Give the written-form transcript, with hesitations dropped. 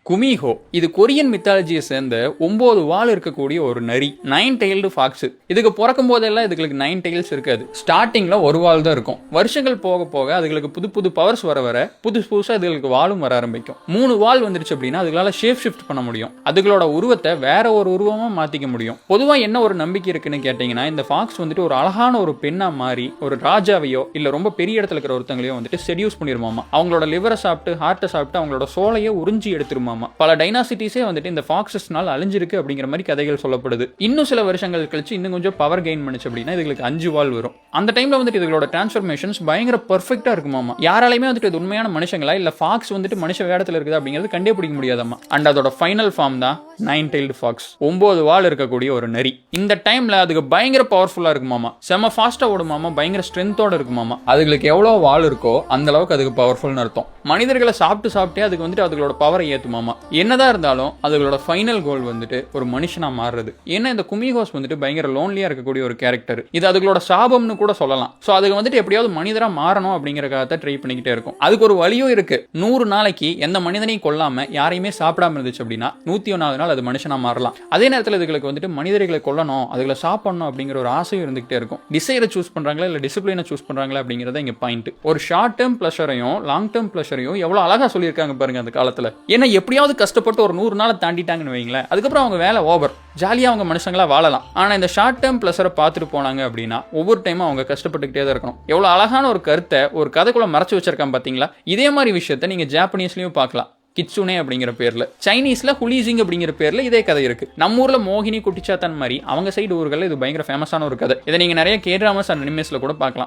குமிஹோ இது கொரியன் மித்தாலஜியை சேர்ந்த 9 வால் இருக்கக்கூடிய ஒரு நரி, 9 டெய்ல்டு ஃபாக்ஸ். இதுக்கு பிறக்கும் போதெல்லாம் இதுகளுக்கு 9 டெய்ல்ஸ் இருக்காது. ஸ்டார்டிங்ல ஒரு வால் தான் இருக்கும். வருஷங்கள் போக போக அதுகளுக்கு புது புது பவர்ஸ் வர புதுசா இதுகளுக்கு வாலும் வர ஆரம்பிக்கும். 3 வால் வந்துருச்சு அப்படின்னா அதுகளால ஷேப் ஷிஃப்ட் பண்ண முடியும். அதுகளோட உருவத்தை வேற ஒரு உருவமா மாத்திக்க முடியும். பொதுவா என்ன ஒரு நம்பிக்கை இருக்குன்னு கேட்டீங்கன்னா, இந்த ஃபாக்ஸ் வந்துட்டு ஒரு அழகான ஒரு பெண்ணா மாறி ஒரு ராஜாவையோ இல்ல ரொம்ப பெரிய இடத்துல இருக்கிற ஒருத்தங்களையோ வந்துட்டு செடியூஸ் பண்ணிருமாமா. அவங்களோட லிவரை சாப்பிட்டு ஹார்ட்டை சாப்பிட்டு அவங்களோட சோலையை உறிஞ்சி எடுத்துருமாமா. பல டைனாசிட்டிஸே வந்துட்டு இந்த ஃபாக்ஸஸ்னால அழிஞ்சிருக்கு அப்படிங்கிற மாதிரி கதைகள் சொல்லப்படுது. இன்னும் சில வருஷங்கள் கழிச்சு இன்னும் கொஞ்சம் பவர் கெயின் பண்ணுச்சு அப்படின்னா இதுக்கு 5 வால் வரும். அந்த டைம்ல வந்துட்டு இதோட டிரான்ஸ்ஃபர்மேஷன்ஸ் பயங்கர பெர்ஃபெக்ட்டா இருக்குமாமா. யாராலையுமே வந்துட்டு இது உண்மையான மனுஷங்களா இல்ல ஃபாக்ஸ் வந்துட்டு மனுஷ வேடத்துல இருக்குது அப்படிங்கிறது கண்டுபிடிக்க முடியாதாமா. அண்ட் அதோட ஃபைனல் ஃபார்ம் தான் 9 டெய்ல்டு ஃபாக்ஸ், 9 வால் இருக்கக்கூடிய ஒரு நரி. இந்த டைம்ல அதுக்கு பயங்கர பவர்ஃபுல்லா இருக்குமாமா, செம ஃபாஸ்டா ஓடுமாமா, பயங்கர ஸ்ட்ரென்த்தோட இருக்குமாமா. அதுக்கு எவ்வளவு வால் இருக்கோ அந்த அளவுக்கு அதுக்கு பவர்ஃபுல்னு அர்த்தம். மனிதர்களை சாப்பிட்டே அதுக்கு வந்துட்டு அதுகளோட பவரை ஏத்துமாமா. என்னதான் இருந்தாலும் அதுகளோட ஃபைனல் கோல் வந்துட்டு ஒரு மனுஷனா மாறுறது. ஏன்னா இந்த குமிஹோஸ் வந்துட்டு பயங்கர லோன்லியா இருக்கக்கூடிய ஒரு கேரக்டர். இது அதுகளோட சாபம்னு கூட சொல்லலாம். சோ அதுக்கு வந்துட்டு எப்படியாவது மனிதரா மாறணும் அப்படிங்கறத ட்ரை பண்ணிக்கிட்டே இருக்கும். அதுக்கு ஒரு வழியும் இருக்கு. 100 நாளைக்கு எந்த மனிதனையும் கொல்லாம யாரையுமே சாப்பிடாம இருந்துச்சு அப்படின்னா 101வது நாள் அது மனுஷனா மாறலாம். அதே நேரத்தில் இதுகளுக்கு வந்துட்டு மனிதர்களை கொல்லணும், அதுகளை சாப்பிடணும் அப்படிங்கிற ஒரு ஆசையும் இருந்துகிட்டே இருக்கும். டிசைரை சூஸ் பண்றாங்களா இல்ல டிசிப்ளினை சூஸ் பண்றாங்களா அப்படிங்கறத இங்க பாயிண்ட். ஒரு ஷார்ட் டேர்ம் பிளஷரையும் லாங் டேர்ம் பிளஷரையும் எவ்வளவு அழகா சொல்லியிருக்காங்க பாருங்க அந்த காலத்துல. ஏன்னா எப்படியாவது கஷ்டப்பட்டு ஒரு 100 நாளை தாண்டிட்டாங்கன்னு வைங்களேன், அதுக்கப்புறம் அவங்க வேலை ஓவர், ஜாலியா அவங்க மனுஷங்களா வாழலாம். ஆனா இந்த ஷார்ட் டேர்ம் பிளஸரை பார்த்துட்டு போனாங்க அப்படின்னா ஒவ்வொரு டைமும் அவங்க கஷ்டப்பட்டுக்கிட்டே தான் இருக்கணும். எவ்வளவு அழகான ஒரு கருத்தை ஒரு கதைக்குள்ள மறைச்சு வச்சிருக்கான் பாத்தீங்களா. இதே மாதிரி விஷயத்த நீங்க ஜாப்பனீஸ்லயும் பார்க்கலாம். கிட்சுனே அப்படிங்கிற பேர்ல, சைனீஸ்ல ஹுலிசிங் அப்படிங்கிற பேர்ல இதே கதை இருக்கு. நம்ம ஊர்ல மோகினி குட்டிச்சாத்தன் மாதிரி அவங்க சைடு ஊர்கள் இது பயங்கர ஃபேமஸான ஒரு கதை. இதை நீங்க நிறைய கேட்ராமாஸ் அண்ட் அனிமேஸ்ல கூட பார்க்கலாம்.